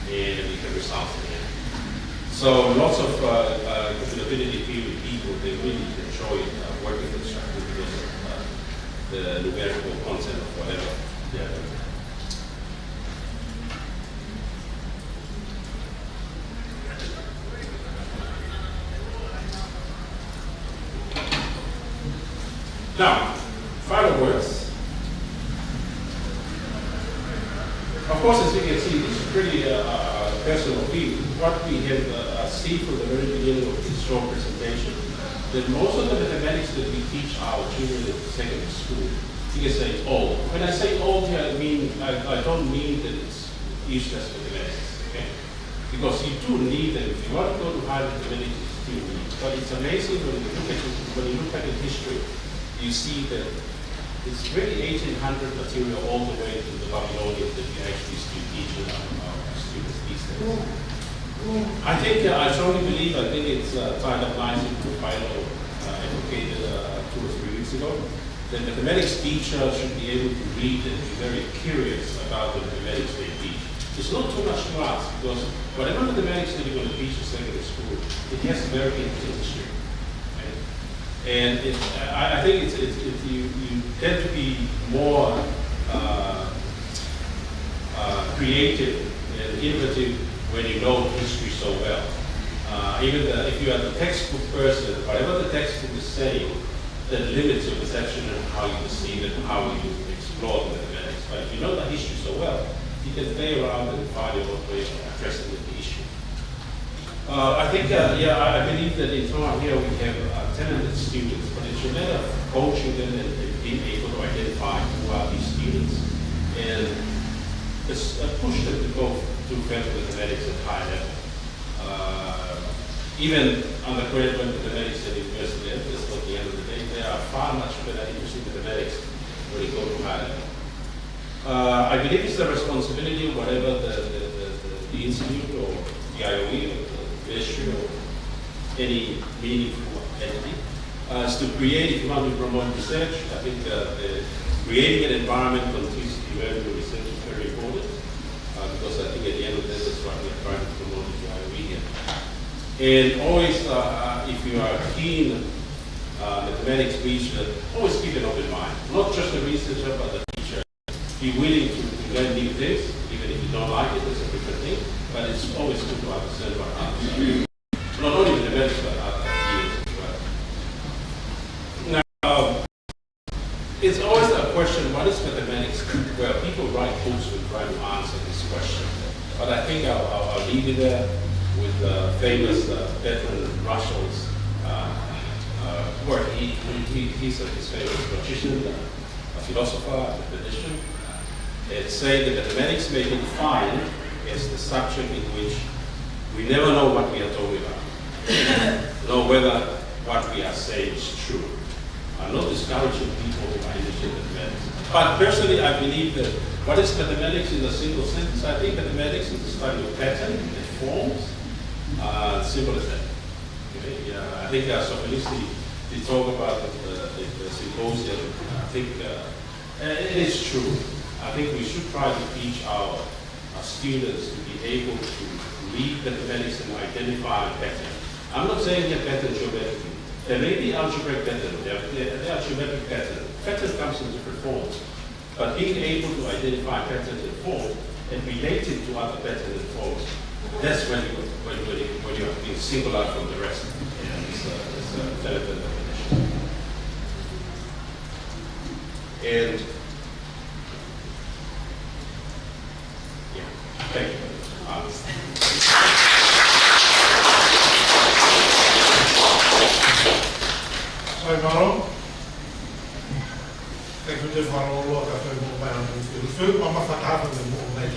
and you can resolve it. So lots of computability theory people, they really enjoy working constructively because of the numerical content of whatever they are doing. Now, final words. Of course, as you can see, this is pretty personal view. What we have seen from the very beginning of this short presentation, that most of the mathematics that we teach our children in secondary school, you can say old. When I say old here, I don't mean that it's useless mathematics, okay? Because you do need them. If you want to go to higher mathematics, you still need. But it's amazing when you look at the history, you see that it's really 1800 material all the way to the Babylonians that we actually still teach our students these days. I think, I strongly believe, I think it's tied up nicely to the final advocated 2 or 3 weeks ago, that mathematics teacher should be able to read and be very curious about the mathematics they teach. It's not too much to ask, because whatever mathematics that you're going to teach in secondary school, it has a very interesting history. And I think you tend to be more creative and innovative when you know history so well. Even if you are the textbook person, whatever the textbook is saying, that limits your perception and how you perceive it and how you explore the mathematics. But if you know the history so well, you can play around and find your own way of addressing the issue. I think, I believe that in Tonga here we have talented students, but it's a matter of coaching them and being able to identify who are these students and push them to go to mathematics at high level. Even undergraduate mathematics at university levels, at the end of the day, they are far much better interested in mathematics when you go to high level. I believe it's the responsibility of whatever the institute or the IOE or ministry or any meaningful entity is to create, if you want to promote research, I think creating an environment conducive to developing research is very important because I think at the end of the day that's what we are trying to promote in the IOE here. And always, if you are keen mathematics researcher, always keep an open mind. Not just the researcher, but the teacher. Be willing to learn new things, even if you don't like it, it's a different thing. But it's always good to understand what others are doing. Not only mathematics, but other fields as well. Now, it's always a question, what is mathematics? Well, people write books with trying to answer this question. But I think I'll leave it there with the famous veteran Russell's work. He's a famous logician, a philosopher, a mathematician. It says that mathematics may be defined as the subject in which we never know what we are talking about, nor whether what we are saying is true. I'm not discouraging people who are interested in mathematics. But personally, I believe that what is mathematics in a single sentence? I think mathematics is the study of pattern and forms. Simple as that. Okay? Yeah, I think Sophocles did talk about the symposium. I think it is true. I think we should try to teach our students to be able to read mathematics and identify a pattern. I'm not saying a pattern geometrically. There may be algebraic pattern, there are geometric patterns. Pattern comes in different forms. But being able to identify patterns and forms and relate it to other patterns and forms, that's when you are being singled out from the rest. And it's a delicate definition. And yeah, thank you. Hi, Maro. Kijk, we doen maar al wat even op mij aan het doen. Veel, maar mag dat avond in de morgen.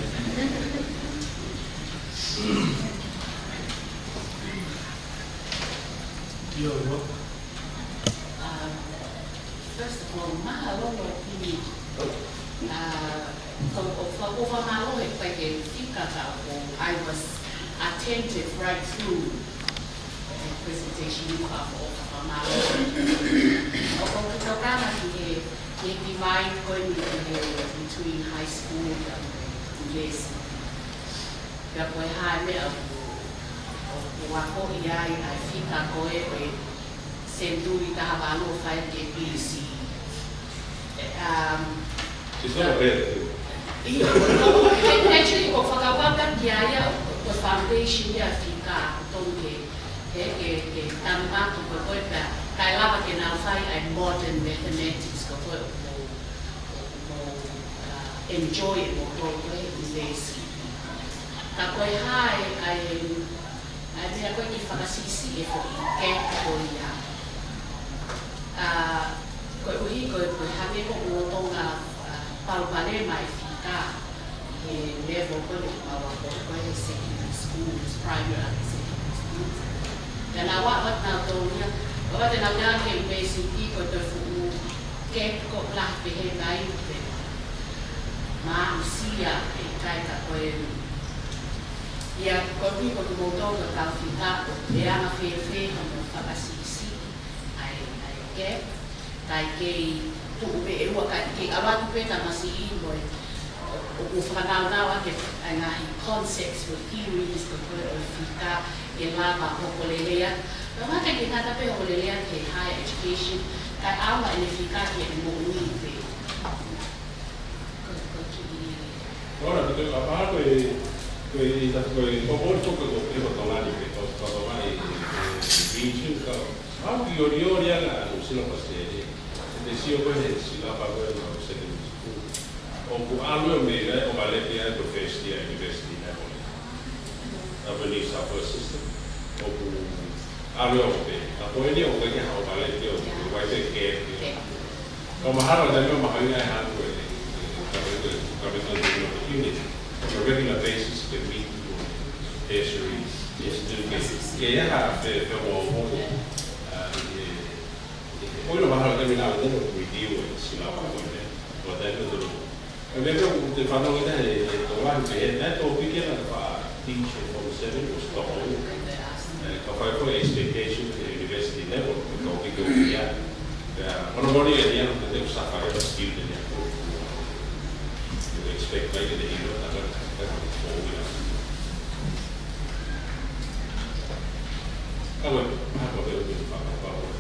First of all, mahalo mo pili. Over my life, like in Fikafaiako, I was attentive right through the presentation you have of my life. Polokalama he divide going between high school and university. Kapoi hai me wako iai ai Fikafaiako e senturi tahavalo fai ke Kolisi. It's not bad. Actually, o Fakafaiako dia o foundation dia Fika Tonga ke tamato ko ko kai lava ke na fai ai modern mathematics ko ko enjoy it mo ko ko university. Ta ko hai ai me ko ki fakasisi e ko ke ko ya. Ko uhi ko habe ko Tonga Polokalama Fika level ko ko secondary schools, primary and secondary schools. Dan awak na donya, awak na donya ke university ko to fu ke ko lah behe dai pe. Ma usia e kai ka ko ya ko ni ko mo to ka Fika e ana fe no fakasisi ai ke kai ke tu be e wa ka ke awak pe ta masi mo o whanau ke ngahi concepts with theories ko o Fika e lava hokolelea. Pero ke kata pe hokolelea ke higher education kai awa e Fika ke mo ui pe. Ora, porque a ko o por toco do que tomani que to tomani bicho ka. A ori ala no sino pasere. Desio ko e sila pa ko no se o allo me o vale que a professia university level. A venir sa system. O allo me. A poi o que ha o vale que o vai ser que. Como haro da meu mahanga ha ko e unit. On a regular basis que meet tertiary students que ha fe o poi lo mahalo terminale dello video sila pa ko ne. O da do Remember, the following day, the one we had to begin at teaching from 7 was the whole Fakafaiako expectation at the university level. We go here. One of the end of the Fakafaiako student, you expect later the hero that that's 4 years. However, I have a little bit of Fakafaiako.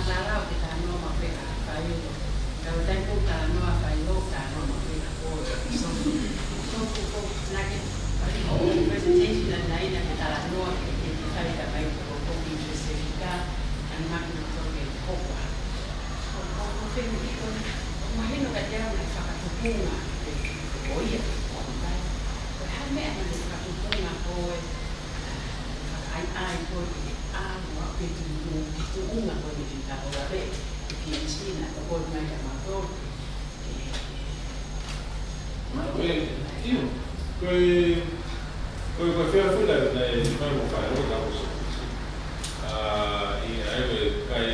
malalao ke tānoa ma wheka whaiuro. Kau taipu tānoa whairo tānoa ma wheka kōre. So, nake, presentation na naina ke tānoa ke te whaika mai ko koki interest e whika, an makina toke kokoa. O whengu iko, o mahino ka te au na whakatupunga ke oia ke kōtai. Ko hau mea na whakatupunga koe, ai koe ke āua ke tuunga koe ni whika ora re, ke China, ka koe mai ka mātou. Koe whea whila nei mai mo whaero ka o kai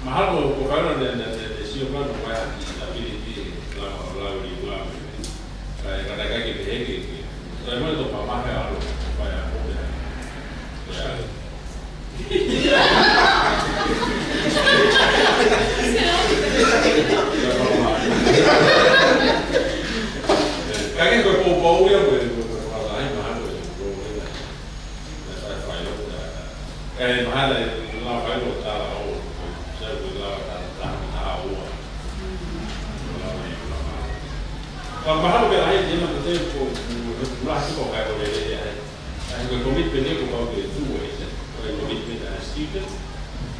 mahalo ko whaero ne sio plano mai aki na pilipi lauri uami. Kai kata kaki peheke ki. Kai mai to mamahe alo whaia hote. Kaki koe pou ia koe mahal la whaero tāra o, sau koe la tā oa. Ka mahalo ke ai te mana te ko rasi ko kai ko le ai. Ai ko commitment e ko ko ke tue se. Ko commitment a student,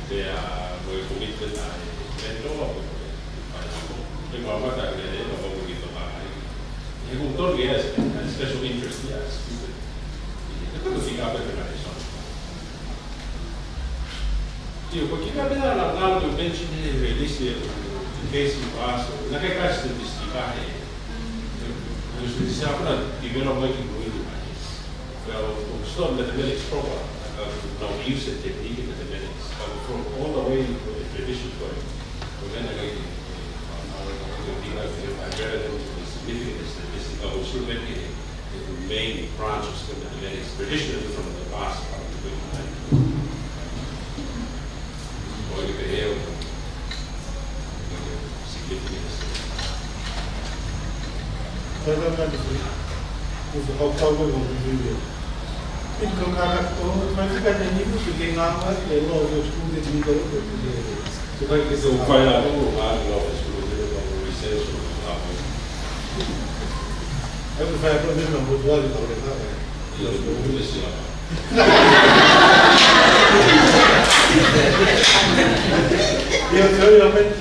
te a ko commitment a mentor ko. Ke ko mata ke le no ko ki to ai. E ko to ke as special interest ya student. E ko fica pe na eso. Io, perché capita l'altro invece di vedere invece in basso, non è che cazzo di sticare, non si sa una di meno mai che lui rimane. Però sto mathematics proper, non use the technique in mathematics, but from all the way to the tradition going, when I get the significance that this is about so many the main branches of mathematics, traditionally from the past part of the poi che è significance. Uso hokauga no video. Inko kakato, mas fica tendo que quem ama é logo os clubes de nível Se vai que se vai lá no lado do estudo do research lá. Eu vai aprender no modelo da verdade. E eu vou ver se lá. Eu realmente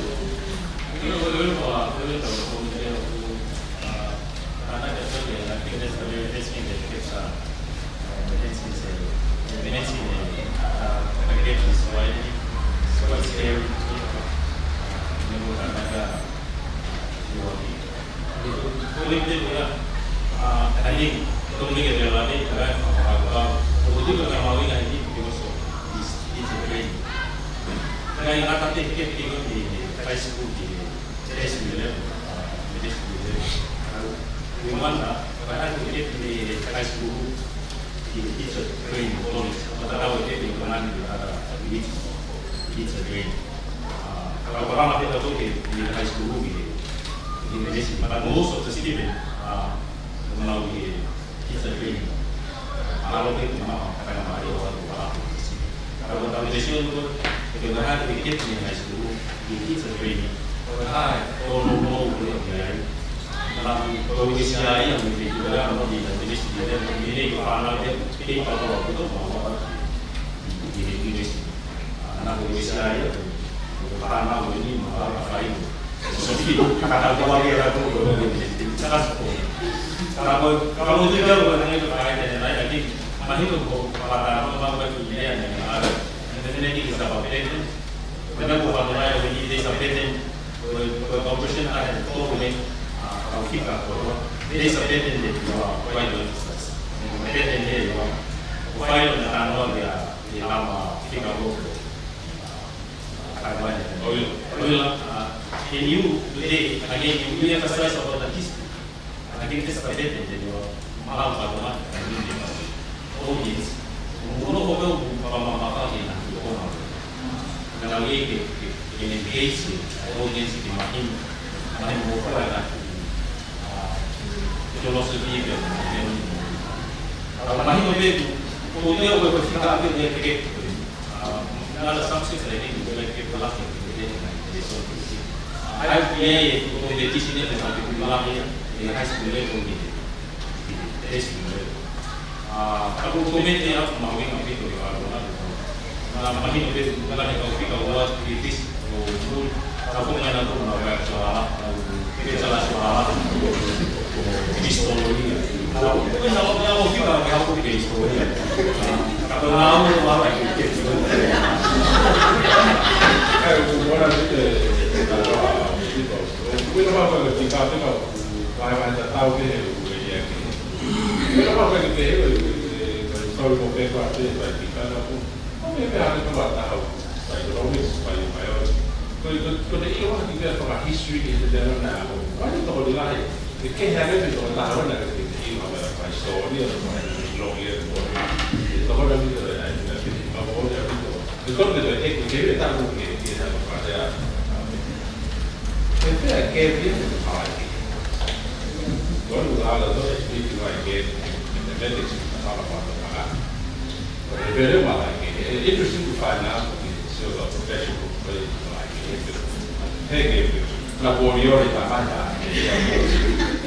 Hai dia kompetisi ni memang di dalam high school level ni, di school. Aku komen ni aku mau ingin itu kalau malam ini itu kalau kita fikir buat kritis, aku mengenal tu mau soal, kita soal historia. Kalau aku fikir aku fikir historia. Kalau mau itu. Kita apa lagi kita tengok macam tahu ni dia ni. Kita apa lagi kita tahu mau pegang apa lagi kita aku. Mungkin ada tempat tahu. Saya tahu ni supaya kalau ini orang kita tengok history di dalam nama. Ada tahu di lain. Kita ada tu tahu nak kita ini apa historia atau logia tu. Tahu dah kita ada apa orang itu. Betul betul. Kita tahu kita apa ada. Itu kayak dia tu lagi. Kalau ada tu itu lagi. Jadi kalau apa. Very well like it. Interesting to find out so the professional play like it. Hey, laboratório trabalhar.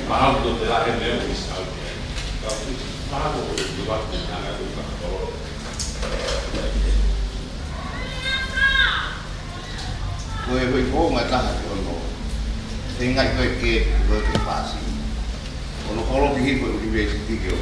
Mahal tu dah ada mesmo isso. Tapi mahal tu juga ada tu kalau. Người phố người ta hay còn ngồi thì ngay người kia người thì phá xí còn nó khó lắm khi người đi về thì kiểu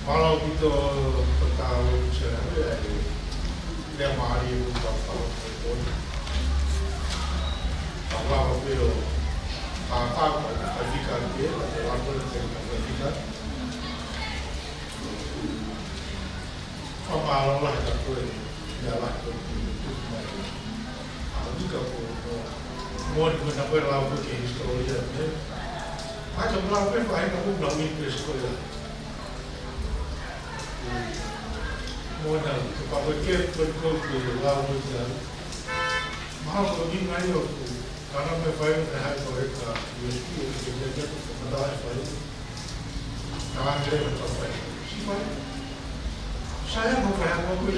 kalau kita tahu cara dia mari untuk tahu pun apa beliau apa adikan dia dalam berkelanjutan apa Allah tak boleh jalan tu juga pun mau kita perlu ke historia ni macam lalu apa yang kamu belum interest sekolah modal supaya kita berkol ke lalu jalan mahal bagi ngayo karena mereka dah mereka USP untuk mereka dah file kawan mereka berfile siapa saya mau file apa pun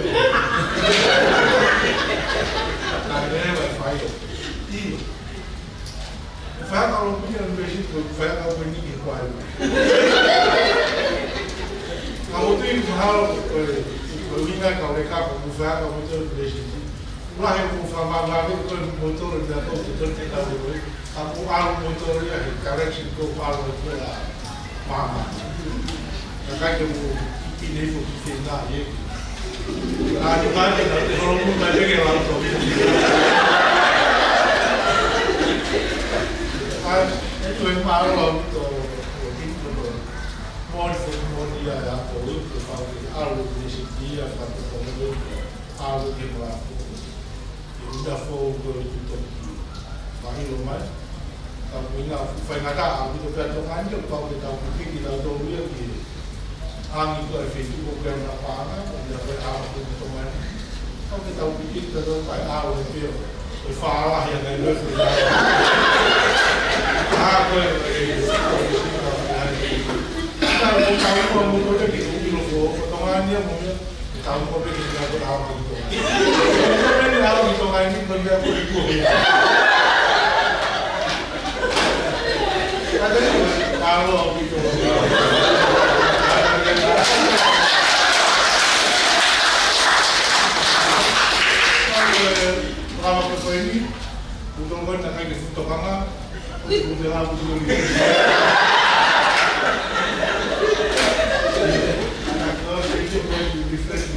saya berfile ini file kalau punya universiti file kalau punya ikual kamu tu hal Ingat kalau mereka berbuat kalau betul universiti, lah yang berbuat malam itu motor jatuh betul kita boleh. Aku alu motor ya, koreksi kau alu itu lah mama. Kakak tu ini pun kita ye. Ada mana nanti kalau pun banyak yang lalu. Itu yang malu itu. Mau dia ya, boleh kalau alu dia kata kalau alu dia melaku, sudah fokus itu, bagi rumah, tapi nak ada alu itu kan tu kalau kita pergi kita tahu dia ni, angin itu Feitu'u program apa dia beralu itu teman, kalau kita pergi kita tahu kai alu dia, falah yang ada tu, apa yang kalau mau dia potongan dia mau tahu kau pergi dengan berapa itu. Ini tahu potongan ini benda apa itu? Ada kalau itu. Kalau apa ini? Potongan nak kena potongan. Potongan different